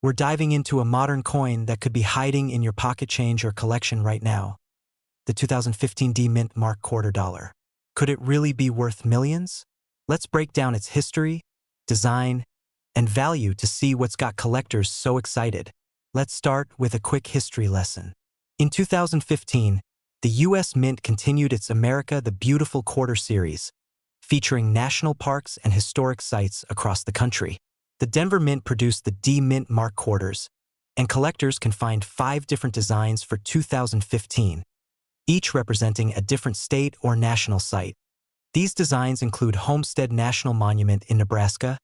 We're diving into a modern coin that could be hiding in your pocket change or collection right now. The 2015 D Mint Mark Quarter Dollar. Could it really be worth millions? Let's break down its history, design, and value to see what's got collectors so excited. Let's start with a quick history lesson. In 2015, the U.S. Mint continued its America the Beautiful Quarter series, featuring national parks and historic sites across the country. The Denver Mint produced the D Mint Mark Quarters, and collectors can find 5 different designs for 2015, each representing a different state or national site. These designs include Homestead National Monument in Nebraska,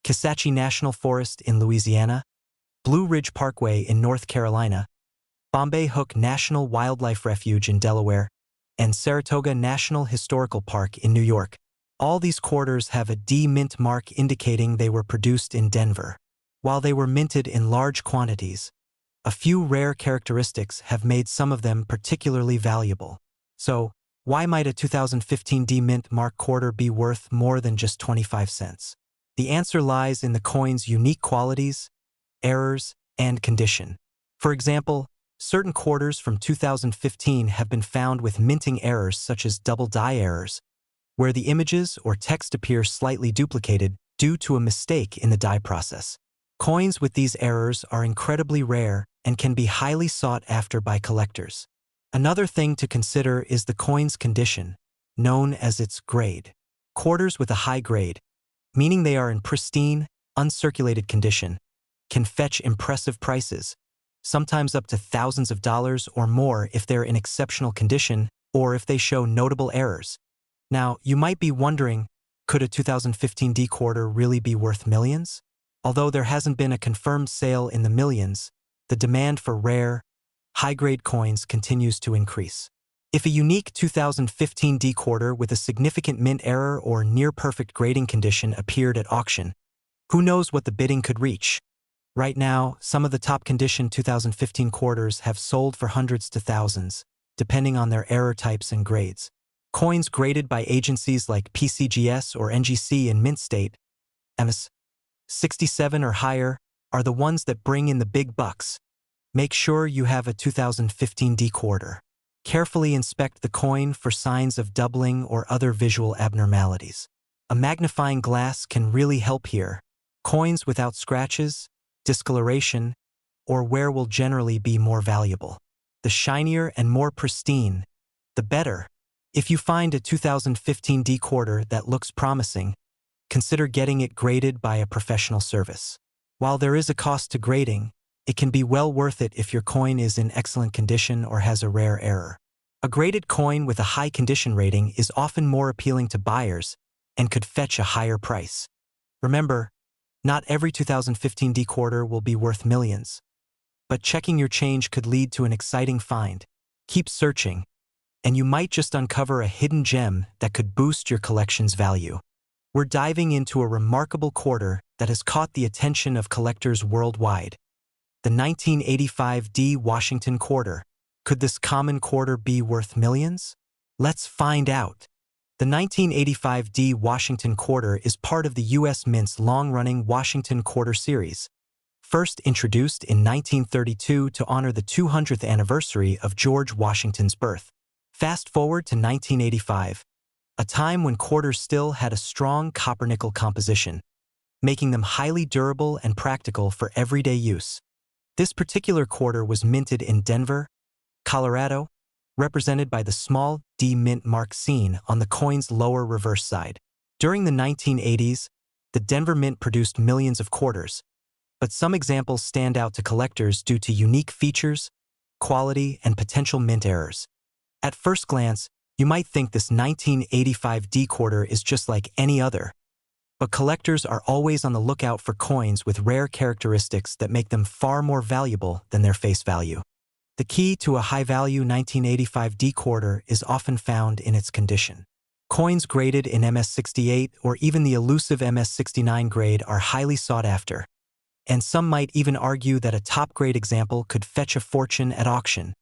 Kisatchie National Forest in Louisiana, Blue Ridge Parkway in North Carolina, Bombay Hook National Wildlife Refuge in Delaware, and Saratoga National Historical Park in New York. All these quarters have a D Mint mark indicating they were produced in Denver. While they were minted in large quantities, a few rare characteristics have made some of them particularly valuable. So, why might a 2015 D Mint Mark Quarter be worth more than just 25 cents? The answer lies in the coin's unique qualities, errors, and condition. For example, certain quarters from 2015 have been found with minting errors such as double die errors, where the images or text appear slightly duplicated due to a mistake in the die process. Coins with these errors are incredibly rare and can be highly sought after by collectors. Another thing to consider is the coin's condition, known as its grade. Quarters with a high grade, meaning they are in pristine, uncirculated condition, can fetch impressive prices, sometimes up to thousands of dollars or more if they're in exceptional condition or if they show notable errors. Now, you might be wondering, could a 2015 D Quarter really be worth millions? Although there hasn't been a confirmed sale in the millions, the demand for rare, high-grade coins continues to increase. If a unique 2015 D Quarter with a significant mint error or near-perfect grading condition appeared at auction, who knows what the bidding could reach? Right now, some of the top-condition 2015 quarters have sold for hundreds to thousands, depending on their error types and grades. Coins graded by agencies like PCGS or NGC in mint state, MS 67 or higher, are the ones that bring in the big bucks. Make sure you have a 2015 D Quarter. Carefully inspect the coin for signs of doubling or other visual abnormalities. A magnifying glass can really help here. Coins without scratches, discoloration, or wear will generally be more valuable. The shinier and more pristine, the better. If you find a 2015 D Quarter that looks promising, consider getting it graded by a professional service. While there is a cost to grading, it can be well worth it if your coin is in excellent condition or has a rare error. A graded coin with a high condition rating is often more appealing to buyers and could fetch a higher price. Remember, not every 2015 D Quarter will be worth millions, but checking your change could lead to an exciting find. Keep searching, and you might just uncover a hidden gem that could boost your collection's value. We're diving into a remarkable quarter that has caught the attention of collectors worldwide. The 1985 D Washington Quarter. Could this common quarter be worth millions? Let's find out. The 1985 D Washington Quarter is part of the U.S. Mint's long-running Washington Quarter series, first introduced in 1932 to honor the 200th anniversary of George Washington's birth. Fast forward to 1985, a time when quarters still had a strong copper-nickel composition, making them highly durable and practical for everyday use. This particular quarter was minted in Denver, Colorado, represented by the small D Mint mark seen on the coin's lower reverse side. During the 1980s, the Denver Mint produced millions of quarters, but some examples stand out to collectors due to unique features, quality, and potential mint errors. At first glance, you might think this 1985 D Quarter is just like any other, but collectors are always on the lookout for coins with rare characteristics that make them far more valuable than their face value. The key to a high-value 1985 D Quarter is often found in its condition. Coins graded in MS68 or even the elusive MS69 grade are highly sought after, and some might even argue that a top-grade example could fetch a fortune at auction.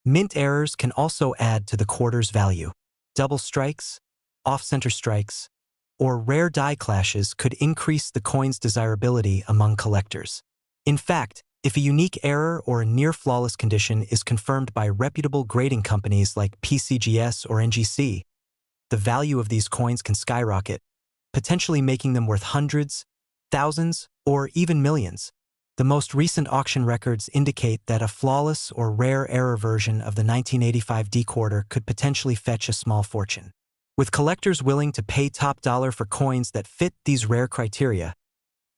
Mint errors can also add to the quarter's value. Double strikes, off-center strikes, or rare die clashes could increase the coin's desirability among collectors. In fact, if a unique error or a near-flawless condition is confirmed by reputable grading companies like PCGS or NGC, the value of these coins can skyrocket, potentially making them worth hundreds, thousands, or even millions. The most recent auction records indicate that a flawless or rare error version of the 1985 D quarter could potentially fetch a small fortune. With collectors willing to pay top dollar for coins that fit these rare criteria,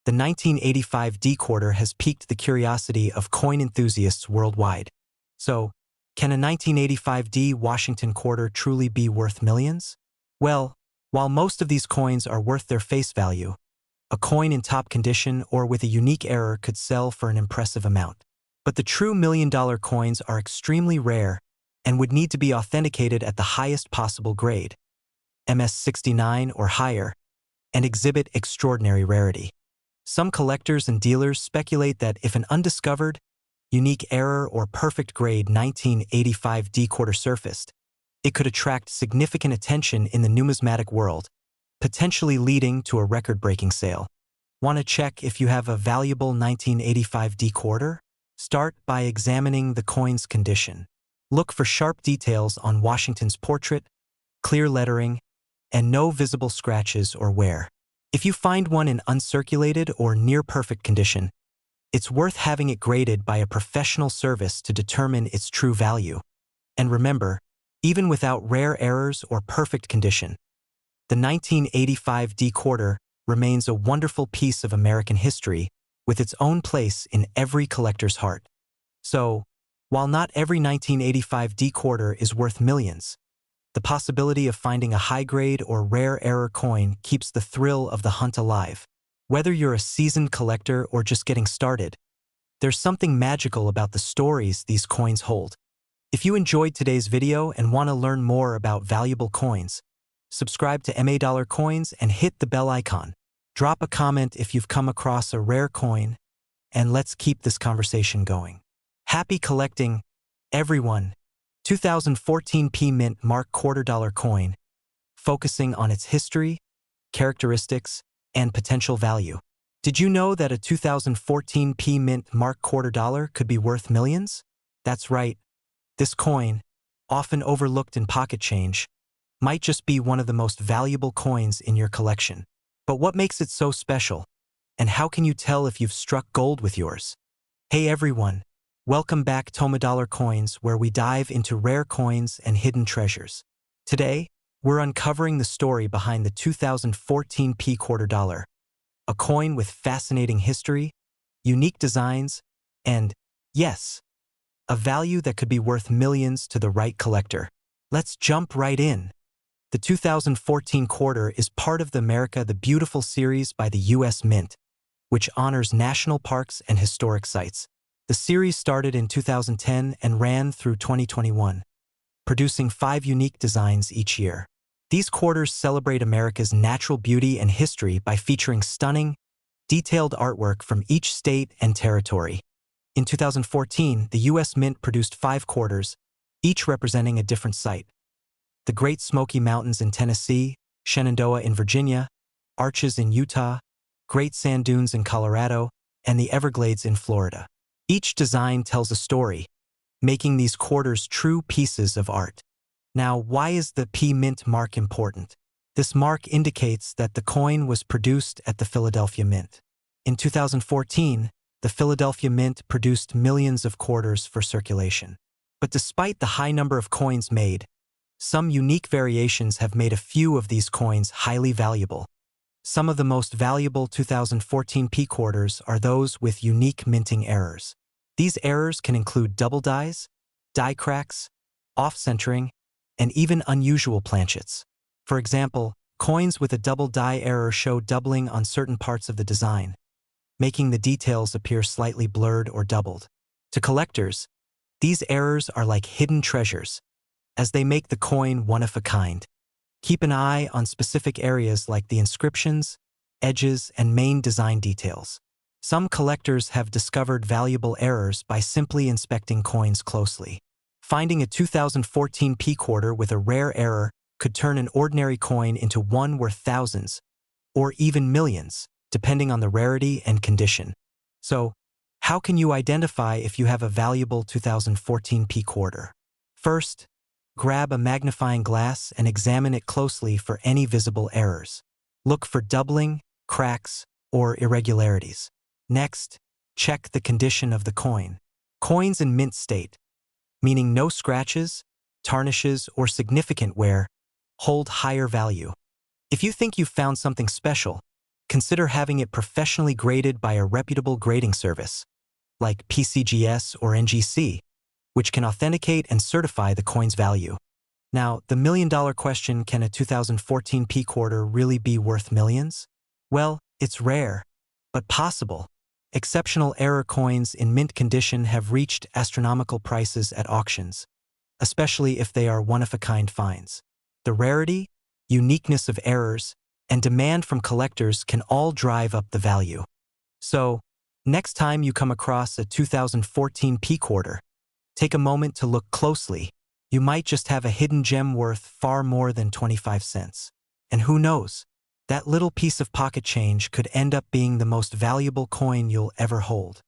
the 1985 D quarter has piqued the curiosity of coin enthusiasts worldwide. So, can a 1985 D Washington quarter truly be worth millions? Well, while most of these coins are worth their face value, a coin in top condition or with a unique error could sell for an impressive amount. But the true million-dollar coins are extremely rare and would need to be authenticated at the highest possible grade, MS-69 or higher, and exhibit extraordinary rarity. Some collectors and dealers speculate that if an undiscovered, unique error or perfect grade 1985 D quarter surfaced, it could attract significant attention in the numismatic world, potentially leading to a record-breaking sale. Want to check if you have a valuable 1985 D quarter? Start by examining the coin's condition. Look for sharp details on Washington's portrait, clear lettering, and no visible scratches or wear. If you find one in uncirculated or near-perfect condition, it's worth having it graded by a professional service to determine its true value. And remember, even without rare errors or perfect condition, the 1985 D quarter remains a wonderful piece of American history with its own place in every collector's heart. So, while not every 1985 D quarter is worth millions, the possibility of finding a high-grade or rare error coin keeps the thrill of the hunt alive. Whether you're a seasoned collector or just getting started, there's something magical about the stories these coins hold. If you enjoyed today's video and want to learn more about valuable coins, subscribe to MA Dollar Coins and hit the bell icon. Drop a comment if you've come across a rare coin, and let's keep this conversation going. Happy collecting, everyone! 2014 P Mint Mark $quarter coin, focusing on its history, characteristics, and potential value. Did you know that a 2014 P Mint Mark $quarter could be worth millions? That's right. This coin, often overlooked in pocket change, might just be one of the most valuable coins in your collection. But what makes it so special? And how can you tell if you've struck gold with yours? Hey everyone, welcome back to Dollar Coins, where we dive into rare coins and hidden treasures. Today, we're uncovering the story behind the 2014 P $quarter, a coin with fascinating history, unique designs, and, yes, a value that could be worth millions to the right collector. Let's jump right in. The 2014 quarter is part of the America the Beautiful series by the U.S. Mint, which honors national parks and historic sites. The series started in 2010 and ran through 2021, producing 5 unique designs each year. These quarters celebrate America's natural beauty and history by featuring stunning, detailed artwork from each state and territory. In 2014, the U.S. Mint produced 5 quarters, each representing a different site. The Great Smoky Mountains in Tennessee, Shenandoah in Virginia, Arches in Utah, Great Sand Dunes in Colorado, and the Everglades in Florida. Each design tells a story, making these quarters true pieces of art. Now, why is the P Mint mark important? This mark indicates that the coin was produced at the Philadelphia Mint. In 2014, the Philadelphia Mint produced millions of quarters for circulation. But despite the high number of coins made, some unique variations have made a few of these coins highly valuable. Some of the most valuable 2014 P quarters are those with unique minting errors. These errors can include double dies, die cracks, off-centering, and even unusual planchets. For example, coins with a double die error show doubling on certain parts of the design, making the details appear slightly blurred or doubled. To collectors, these errors are like hidden treasures, as they make the coin one of a kind. Keep an eye on specific areas like the inscriptions, edges, and main design details. Some collectors have discovered valuable errors by simply inspecting coins closely. Finding a 2014 P quarter with a rare error could turn an ordinary coin into one worth thousands, or even millions, depending on the rarity and condition. So, How can you identify if you have a valuable 2014 P quarter? First, grab a magnifying glass and examine it closely for any visible errors. Look for doubling, cracks, or irregularities. Next, check the condition of the coin. Coins in mint state, meaning no scratches, tarnishes, or significant wear, hold higher value. If you think you've found something special, consider having it professionally graded by a reputable grading service, like PCGS or NGC, which can authenticate and certify the coin's value. Now, the million-dollar question, can a 2014 P quarter really be worth millions? Well, it's rare, but possible. Exceptional error coins in mint condition have reached astronomical prices at auctions, especially if they are one-of-a-kind finds. The rarity, uniqueness of errors, and demand from collectors can all drive up the value. So, next time you come across a 2014 P quarter, take a moment to look closely. You might just have a hidden gem worth far more than 25 cents. And who knows, that little piece of pocket change could end up being the most valuable coin you'll ever hold.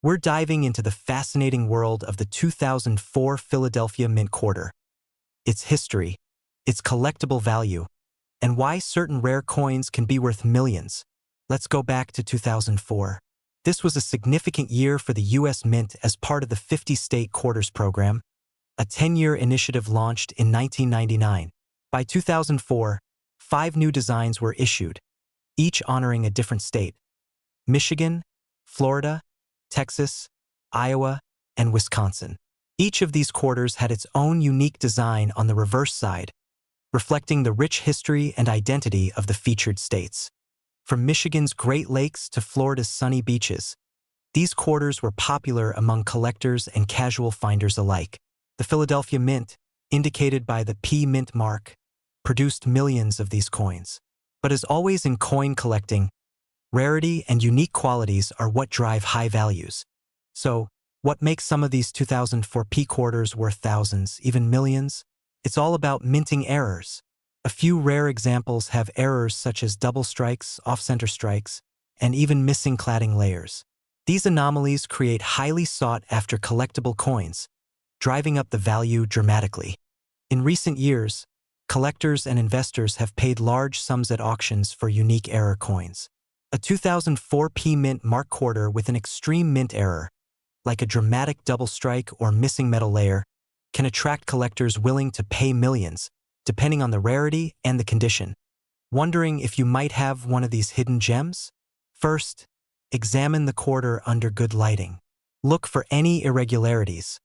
We're diving into the fascinating world of the 2004 Philadelphia Mint Quarter, its history, its collectible value, and why certain rare coins can be worth millions. Let's go back to 2004. This was a significant year for the U.S. Mint as part of the 50-state quarters program, a 10-year initiative launched in 1999. By 2004, 5 new designs were issued, each honoring a different state: Michigan, Florida, Texas, Iowa, and Wisconsin. Each of these quarters had its own unique design on the reverse side, reflecting the rich history and identity of the featured states. From Michigan's Great Lakes to Florida's sunny beaches, these quarters were popular among collectors and casual finders alike. The Philadelphia Mint, indicated by the P Mint mark, produced millions of these coins. But as always in coin collecting, rarity and unique qualities are what drive high values. So, what makes some of these 2004 P quarters worth thousands, even millions? It's all about minting errors. A few rare examples have errors such as double strikes, off-center strikes, and even missing cladding layers. These anomalies create highly sought-after collectible coins, driving up the value dramatically. In recent years, collectors and investors have paid large sums at auctions for unique error coins. A 2004 P Mint Mark quarter with an extreme mint error, like a dramatic double strike or missing metal layer, can attract collectors willing to pay millions, depending on the rarity and the condition. Wondering if you might have one of these hidden gems? First, examine the quarter under good lighting. Look for any irregularities,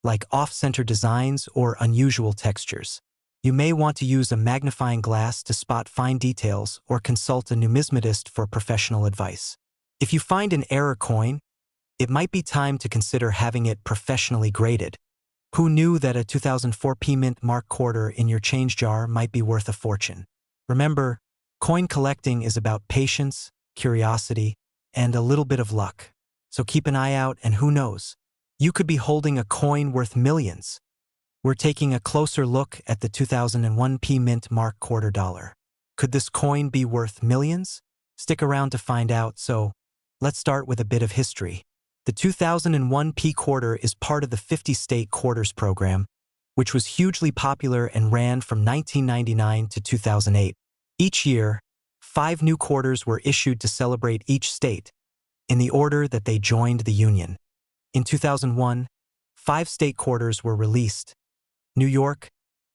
like off-center designs or unusual textures. You may want to use a magnifying glass to spot fine details or consult a numismatist for professional advice. If you find an error coin, it might be time to consider having it professionally graded. Who knew that a 2004 P Mint Mark quarter in your change jar might be worth a fortune? Remember, coin collecting is about patience, curiosity, and a little bit of luck. So keep an eye out, and who knows, you could be holding a coin worth millions. We're taking a closer look at the 2001 P Mint Mark quarter dollar. Could this coin be worth millions? Stick around to find out, so let's start with a bit of history. The 2001 P quarter is part of the 50-state quarters program, which was hugely popular and ran from 1999 to 2008. Each year, 5 new quarters were issued to celebrate each state, in the order that they joined the Union. In 2001, 5 state quarters were released: New York,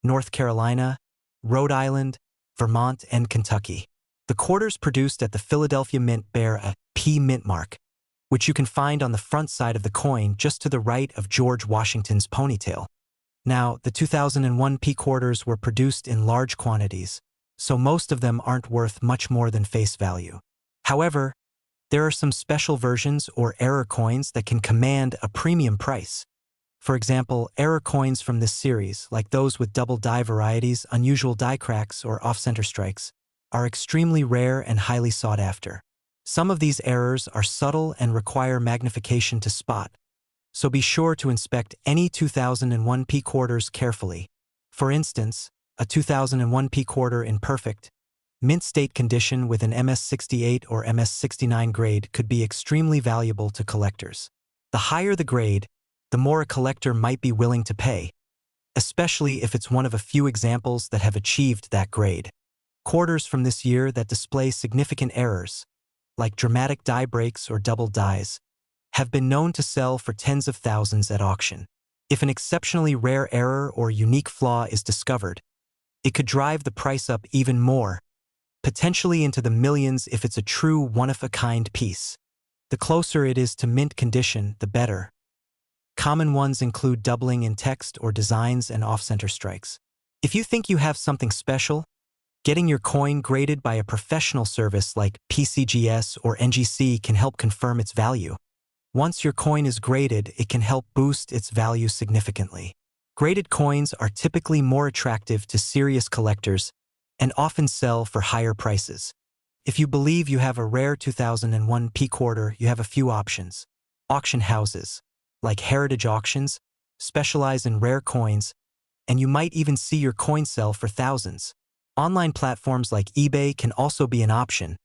North Carolina, Rhode Island, Vermont, and Kentucky. The quarters produced at the Philadelphia Mint bear a P Mint mark, which you can find on the front side of the coin just to the right of George Washington's ponytail. Now, the 2001 P quarters were produced in large quantities, so most of them aren't worth much more than face value. However, there are some special versions or error coins that can command a premium price. For example, error coins from this series, like those with double die varieties, unusual die cracks, or off-center strikes, are extremely rare and highly sought after. Some of these errors are subtle and require magnification to spot, so be sure to inspect any 2001 P quarters carefully. For instance, a 2001 P quarter in perfect, mint state condition with an MS-68 or MS-69 grade could be extremely valuable to collectors. The higher the grade, the more a collector might be willing to pay, especially if it's one of a few examples that have achieved that grade. Quarters from this year that display significant errors, like dramatic die breaks or double dies, have been known to sell for tens of thousands at auction. If an exceptionally rare error or unique flaw is discovered, it could drive the price up even more, potentially into the millions if it's a true one-of-a-kind piece. The closer it is to mint condition, the better. Common ones include doubling in text or designs and off-center strikes. If you think you have something special, getting your coin graded by a professional service like PCGS or NGC can help confirm its value. Once your coin is graded, it can help boost its value significantly. Graded coins are typically more attractive to serious collectors and often sell for higher prices. If you believe you have a rare 2001 P quarter, you have a few options. Auction houses, like Heritage Auctions, specialize in rare coins, and you might even see your coin sell for thousands. Online platforms like eBay can also be an option,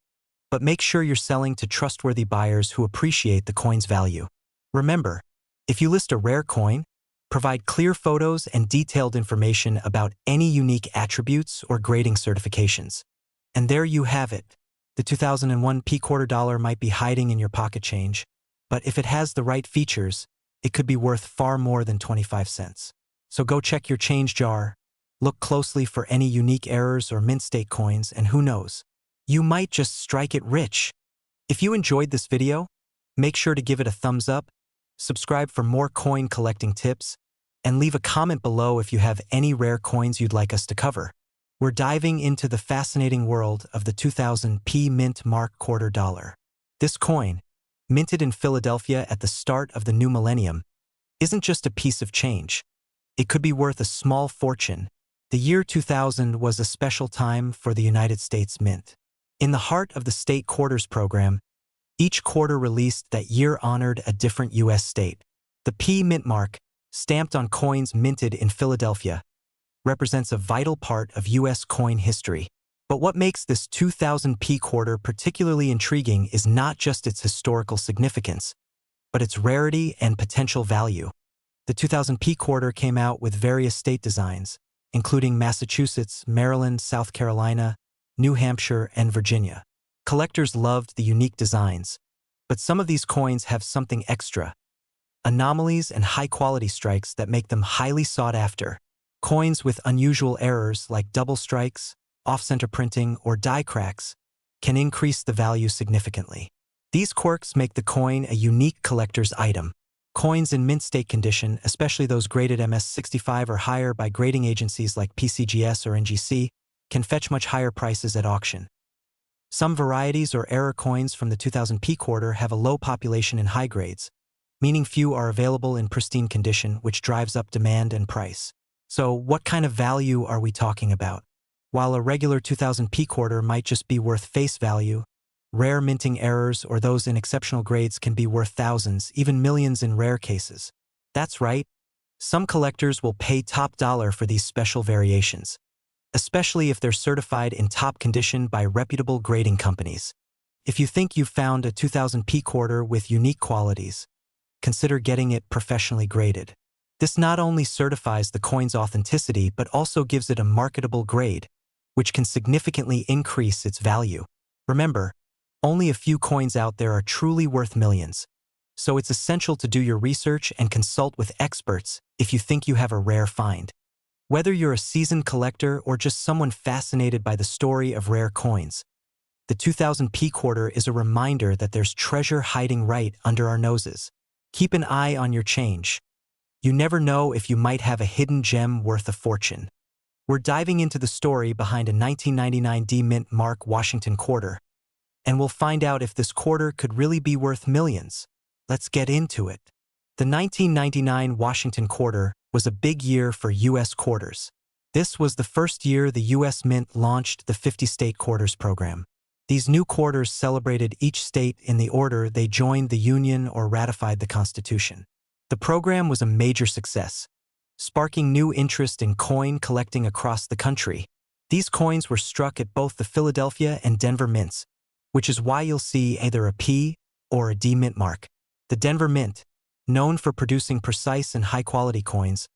but make sure you're selling to trustworthy buyers who appreciate the coin's value. Remember, if you list a rare coin, provide clear photos and detailed information about any unique attributes or grading certifications. And there you have it. The 2001 P quarter dollar might be hiding in your pocket change, but if it has the right features, it could be worth far more than 25 cents. So go check your change jar, look closely for any unique errors or mint state coins, and who knows, you might just strike it rich. If you enjoyed this video, make sure to give it a thumbs up, subscribe for more coin collecting tips, and leave a comment below if you have any rare coins you'd like us to cover. We're diving into the fascinating world of the 2000 P Mint Mark quarter dollar. This coin, minted in Philadelphia at the start of the new millennium, isn't just a piece of change. It could be worth a small fortune. The year 2000 was a special time for the United States Mint. In the heart of the state quarters program, each quarter released that year honored a different U.S. state. The P Mint mark, stamped on coins minted in Philadelphia, represents a vital part of U.S. coin history. But what makes this 2000 P quarter particularly intriguing is not just its historical significance, but its rarity and potential value. The 2000 P quarter came out with various state designs, including Massachusetts, Maryland, South Carolina, New Hampshire, and Virginia. Collectors loved the unique designs, but some of these coins have something extra: anomalies and high-quality strikes that make them highly sought after. Coins with unusual errors like double strikes, off-center printing, or die cracks can increase the value significantly. These quirks make the coin a unique collector's item. Coins in mint state condition, especially those graded MS65 or higher by grading agencies like PCGS or NGC, can fetch much higher prices at auction. Some varieties or error coins from the 2000 P quarter have a low population in high grades, meaning few are available in pristine condition, which drives up demand and price. So what kind of value are we talking about? While a regular 2000 P quarter might just be worth face value, rare minting errors or those in exceptional grades can be worth thousands, even millions in rare cases. That's right, some collectors will pay top dollar for these special variations, especially if they're certified in top condition by reputable grading companies. If you think you've found a 2000 P quarter with unique qualities, consider getting it professionally graded. This not only certifies the coin's authenticity but also gives it a marketable grade, which can significantly increase its value. Remember, only a few coins out there are truly worth millions, so it's essential to do your research and consult with experts if you think you have a rare find. Whether you're a seasoned collector or just someone fascinated by the story of rare coins, the 2000 P quarter is a reminder that there's treasure hiding right under our noses. Keep an eye on your change. You never know if you might have a hidden gem worth a fortune. We're diving into the story behind a 1999 D Mint Mark Washington quarter, and we'll find out if this quarter could really be worth millions. Let's get into it. The 1999 Washington quarter was a big year for U.S. quarters. This was the first year the U.S. Mint launched the 50-state quarters program. These new quarters celebrated each state in the order they joined the Union or ratified the Constitution. The program was a major success, sparking new interest in coin collecting across the country. These coins were struck at both the Philadelphia and Denver mints, which is why you'll see either a P or a D Mint mark. The Denver Mint, known for producing precise and high-quality coins,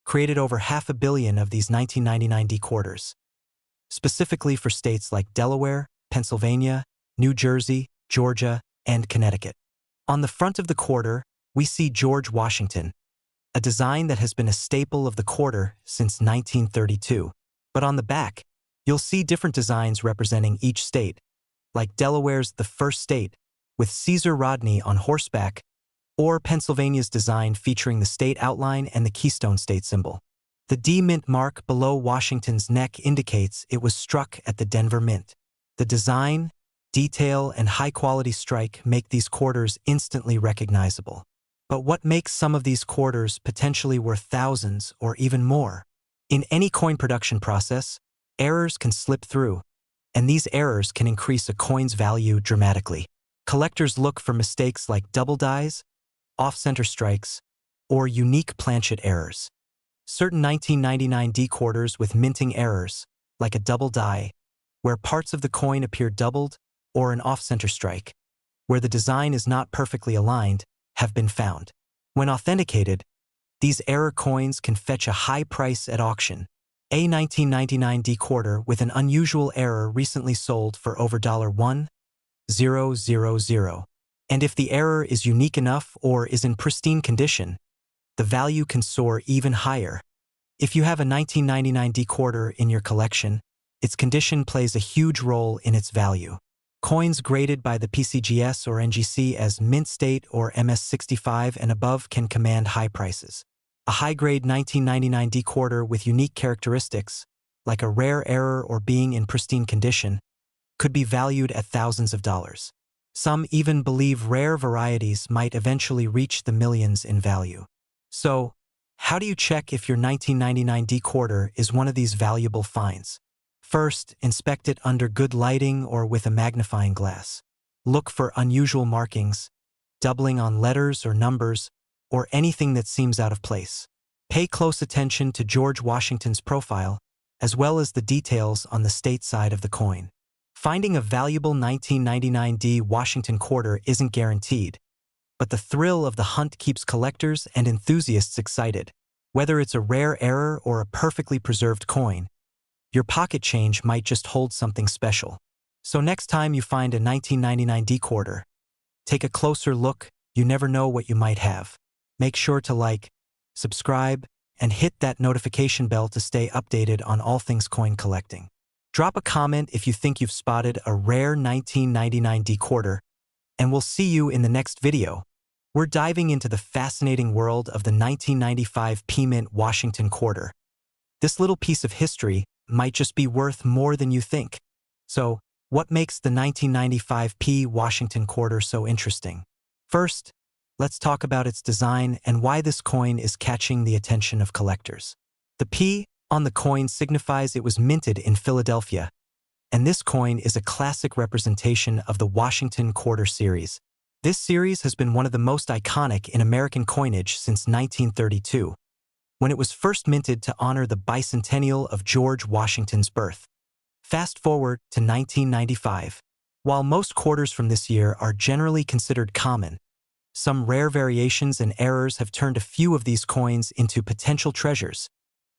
created over 500 million of these 1999 D quarters, specifically for states like Delaware, Pennsylvania, New Jersey, Georgia, and Connecticut. On the front of the quarter, we see George Washington, a design that has been a staple of the quarter since 1932. But on the back, you'll see different designs representing each state, like Delaware's The First State, with Caesar Rodney on horseback, or Pennsylvania's design featuring the state outline and the Keystone State symbol. The D Mint mark below Washington's neck indicates it was struck at the Denver Mint. The design, detail, and high-quality strike make these quarters instantly recognizable. But what makes some of these quarters potentially worth thousands or even more? In any coin production process, errors can slip through, and these errors can increase a coin's value dramatically. Collectors look for mistakes like double dies, off-center strikes, or unique planchet errors. Certain 1999 D quarters with minting errors, like a double die, where parts of the coin appear doubled, or an off-center strike, where the design is not perfectly aligned, have been found. When authenticated, these error coins can fetch a high price at auction. A 1999 D quarter with an unusual error recently sold for over $1,000. And if the error is unique enough or is in pristine condition, the value can soar even higher. If you have a 1999 D quarter in your collection, its condition plays a huge role in its value. Coins graded by the PCGS or NGC as Mint State or MS65 and above can command high prices. A high-grade 1999 D quarter with unique characteristics, like a rare error or being in pristine condition, could be valued at thousands of dollars. Some even believe rare varieties might eventually reach the millions in value. So, how do you check if your 1999 D quarter is one of these valuable finds? First, inspect it under good lighting or with a magnifying glass. Look for unusual markings, doubling on letters or numbers, or anything that seems out of place. Pay close attention to George Washington's profile, as well as the details on the state side of the coin. Finding a valuable 1999 D Washington quarter isn't guaranteed, but the thrill of the hunt keeps collectors and enthusiasts excited. Whether it's a rare error or a perfectly preserved coin, your pocket change might just hold something special. So next time you find a 1999 D quarter, take a closer look. You never know what you might have. Make sure to like, subscribe, and hit that notification bell to stay updated on all things coin collecting. Drop a comment if you think you've spotted a rare 1999 D quarter, and we'll see you in the next video. We're diving into the fascinating world of the 1995 P-Mint Washington quarter. This little piece of history might just be worth more than you think. So, what makes the 1995 P Washington quarter so interesting? First, let's talk about its design and why this coin is catching the attention of collectors. The P on the coin signifies it was minted in Philadelphia, and this coin is a classic representation of the Washington Quarter series. This series has been one of the most iconic in American coinage since 1932, when it was first minted to honor the bicentennial of George Washington's birth. Fast forward to 1995. While most quarters from this year are generally considered common, some rare variations and errors have turned a few of these coins into potential treasures.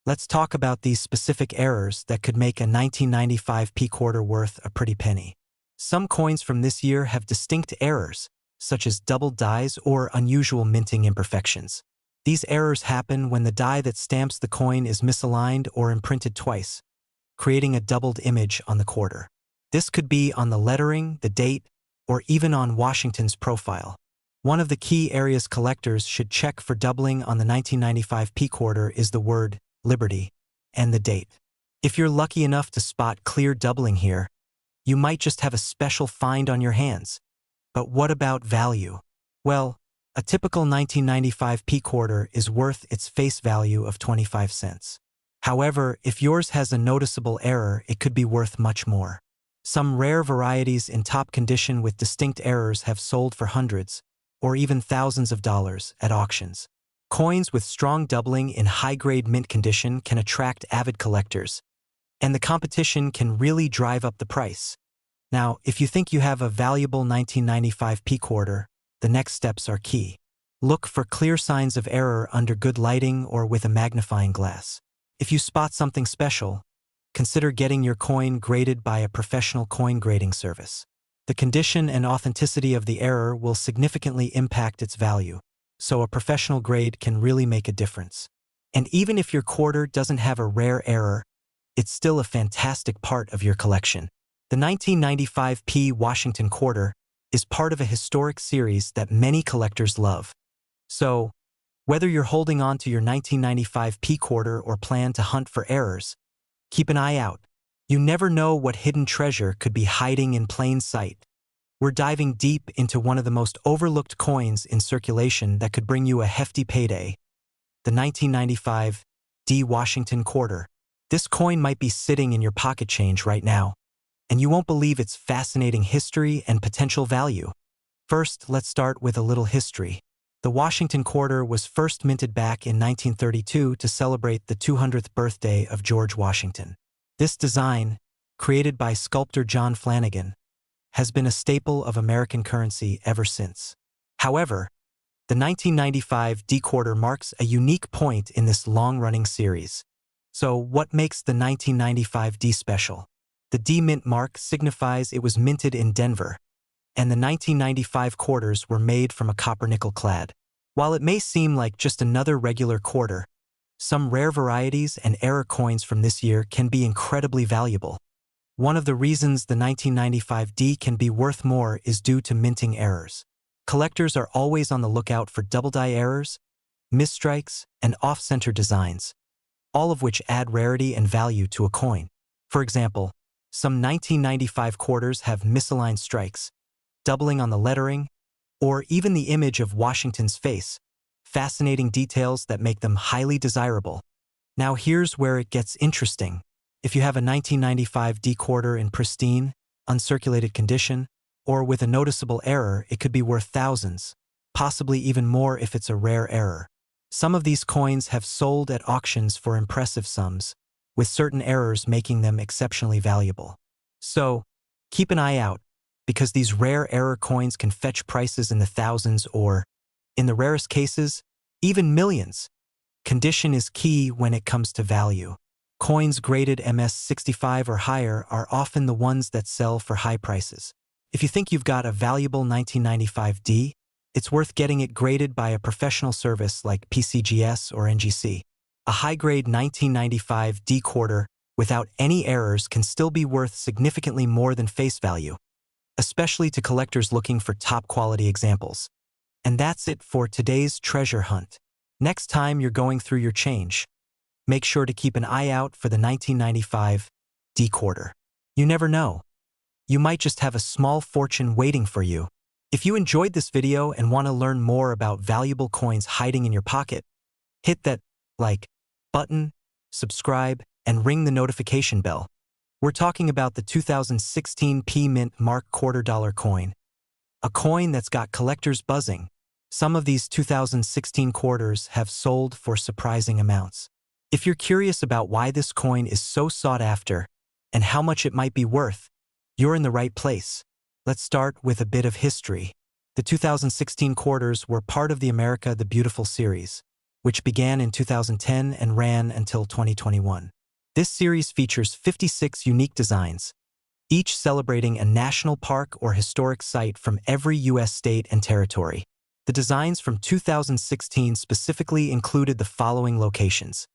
Let's talk about these specific errors that could make a 1995 P quarter worth a pretty penny. Some coins from this year have distinct errors, such as double dies or unusual minting imperfections. These errors happen when the die that stamps the coin is misaligned or imprinted twice, creating a doubled image on the quarter. This could be on the lettering, the date, or even on Washington's profile. One of the key areas collectors should check for doubling on the 1995 P quarter is the word Liberty and the date. If you're lucky enough to spot clear doubling here, you might just have a special find on your hands. But what about value? Well, a typical 1995 P quarter is worth its face value of 25 cents. However, if yours has a noticeable error, it could be worth much more. Some rare varieties in top condition with distinct errors have sold for hundreds, or even thousands of dollars at auctions. Coins with strong doubling in high-grade mint condition can attract avid collectors, and the competition can really drive up the price. Now, if you think you have a valuable 1995 P quarter, the next steps are key. Look for clear signs of error under good lighting or with a magnifying glass. If you spot something special, consider getting your coin graded by a professional coin grading service. The condition and authenticity of the error will significantly impact its value, so a professional grade can really make a difference. And even if your quarter doesn't have a rare error, it's still a fantastic part of your collection. The 1995p Washington quarter is part of a historic series that many collectors love. So, whether you're holding on to your 1995p quarter or plan to hunt for errors, keep an eye out. You never know what hidden treasure could be hiding in plain sight. We're diving deep into one of the most overlooked coins in circulation that could bring you a hefty payday, the 1995d Washington quarter. This coin might be sitting in your pocket change right now, and you won't believe its fascinating history and potential value. First, let's start with a little history. The Washington quarter was first minted back in 1932 to celebrate the 200th birthday of George Washington. This design, created by sculptor John Flanagan, has been a staple of American currency ever since. However, the 1995 D quarter marks a unique point in this long-running series. So, what makes the 1995 D special? The D mint mark signifies it was minted in Denver, and the 1995 quarters were made from a copper-nickel clad. While it may seem like just another regular quarter, some rare varieties and error coins from this year can be incredibly valuable. One of the reasons the 1995 D can be worth more is due to minting errors. Collectors are always on the lookout for double-die errors, misstrikes, and off-center designs, all of which add rarity and value to a coin. For example, some 1995 quarters have misaligned strikes, doubling on the lettering, or even the image of Washington's face, fascinating details that make them highly desirable. Now here's where it gets interesting. If you have a 1995 D quarter in pristine, uncirculated condition, or with a noticeable error, it could be worth thousands, possibly even more if it's a rare error. Some of these coins have sold at auctions for impressive sums, with certain errors making them exceptionally valuable. So, keep an eye out, because these rare error coins can fetch prices in the thousands or, in the rarest cases, even millions. Condition is key when it comes to value. Coins graded MS65 or higher are often the ones that sell for high prices. If you think you've got a valuable 1995 D, it's worth getting it graded by a professional service like PCGS or NGC. A high-grade 1995 D quarter without any errors can still be worth significantly more than face value, especially to collectors looking for top-quality examples. And that's it for today's treasure hunt. Next time you're going through your change, make sure to keep an eye out for the 1995 D quarter. You never know. You might just have a small fortune waiting for you. If you enjoyed this video and want to learn more about valuable coins hiding in your pocket, hit that like button, subscribe, and ring the notification bell. We're talking about the 2016 P Mint Mark $quarter coin, a coin that's got collectors buzzing. Some of these 2016 quarters have sold for surprising amounts. If you're curious about why this coin is so sought after and how much it might be worth, you're in the right place. Let's start with a bit of history. The 2016 quarters were part of the America the Beautiful series, which began in 2010 and ran until 2021. This series features 56 unique designs, each celebrating a national park or historic site from every U.S. state and territory. The designs from 2016 specifically included the following locations.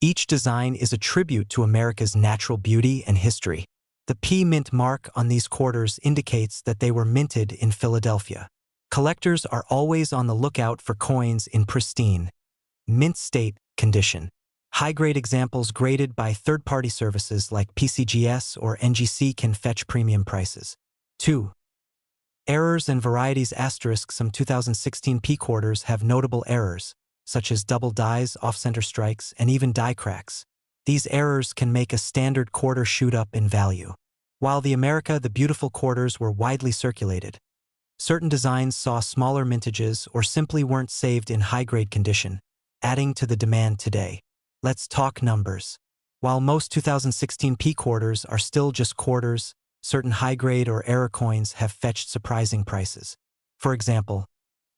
Each design is a tribute to America's natural beauty and history. The P Mint mark on these quarters indicates that they were minted in Philadelphia. Collectors are always on the lookout for coins in pristine, mint state condition. High-grade examples graded by third-party services like PCGS or NGC can fetch premium prices. 2. Errors and varieties asterisk. Some 2016 P quarters have notable errors, such as double dies, off-center strikes, and even die cracks. These errors can make a standard quarter shoot up in value. While the America the Beautiful quarters were widely circulated, certain designs saw smaller mintages or simply weren't saved in high-grade condition, adding to the demand today. Let's talk numbers. While most 2016 P quarters are still just quarters, certain high-grade or error coins have fetched surprising prices. For example,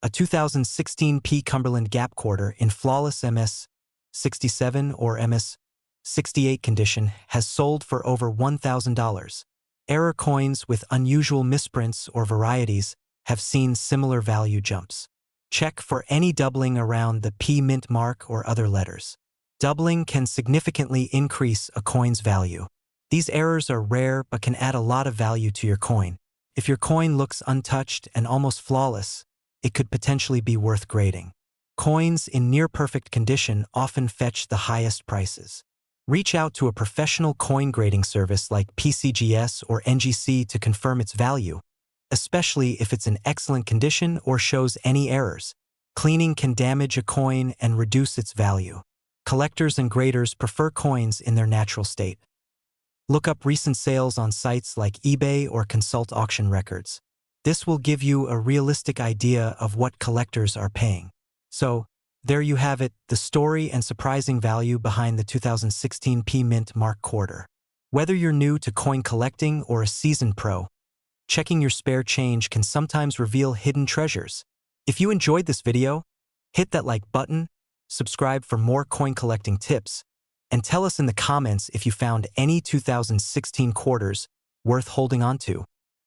A 2016 P Cumberland Gap quarter in flawless MS-67 or MS-68 condition has sold for over $1,000. Error coins with unusual misprints or varieties have seen similar value jumps. Check for any doubling around the P mint mark or other letters. Doubling can significantly increase a coin's value. These errors are rare but can add a lot of value to your coin. If your coin looks untouched and almost flawless, it could potentially be worth grading. Coins in near-perfect condition often fetch the highest prices. Reach out to a professional coin grading service like PCGS or NGC to confirm its value, especially if it's in excellent condition or shows any errors. Cleaning can damage a coin and reduce its value. Collectors and graders prefer coins in their natural state. Look up recent sales on sites like eBay or consult auction records. This will give you a realistic idea of what collectors are paying. So, there you have it, the story and surprising value behind the 2016 P Mint Mark quarter. Whether you're new to coin collecting or a seasoned pro, checking your spare change can sometimes reveal hidden treasures. If you enjoyed this video, hit that like button, subscribe for more coin collecting tips, and tell us in the comments if you found any 2016 quarters worth holding on to.